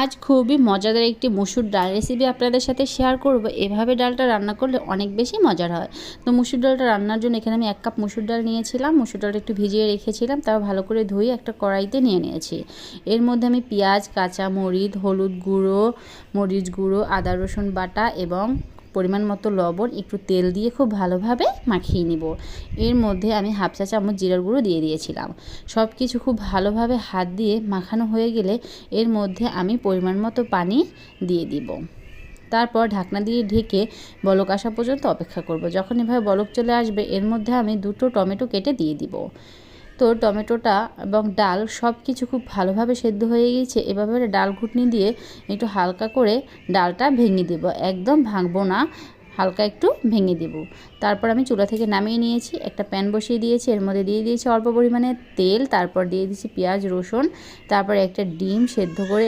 আজ খুবই মজাদার একটি মুসুর ডাল রেসিপি আপনাদের সাথে শেয়ার করব। এভাবে ডালটা রান্না করলে অনেক বেশি মজার হয়। তো মুসুর ডালটা রান্নার জন্য এখানে আমি 1 কাপ মুসুর ডাল নিয়েছিলাম। মুসুর ডালটা একটু ভিজিয়ে রেখেছিলাম, তারপর ভালো করে ধুয়ে একটা কড়াইতে নিয়ে নিয়েছি। এর মধ্যে আমি পেঁয়াজ, কাঁচা মরিচ, হলুদ গুঁড়ো, মরিচ গুঁড়ো, আদা রসুন বাটা এবং পরিমাণ মতো লবণ, একটু তেল দিয়ে খুব ভালোভাবে মাখিয়ে নিব। এর মধ্যে আমি হাফ চা চামচ জিরার গুঁড়ো দিয়ে দিয়েছিলাম। সব কিছু খুব ভালোভাবে হাত দিয়ে মাখানো হয়ে গেলে এর মধ্যে আমি পরিমাণ মতো পানি দিয়ে দিব। তারপর ঢাকনা দিয়ে ঢেকে বলক আসা পর্যন্ত অপেক্ষা করব। যখন এভাবে বলক চলে আসবে এর মধ্যে আমি 2টো টমেটো কেটে দিয়ে দিব। তো টমেটোটা এবং ডাল সব কিছু খুব ভালোভাবে সেদ্ধ হয়ে গিয়েছে। এভাবে ডাল ঘুটনি দিয়ে একটু হালকা করে ডালটা ভেঙে দেব, একদম ভাঙবো না, হালকা একটু ভেঙে দেব। তারপর আমি চুলা থেকে নামিয়ে নিয়েছি, একটা প্যান বসিয়ে দিয়েছি, এর মধ্যে দিয়ে দিয়েছি অল্প পরিমাণে তেল, তারপর দিয়ে দিয়েছি পেঁয়াজ রসুন, তারপর একটা ডিম সেদ্ধ করে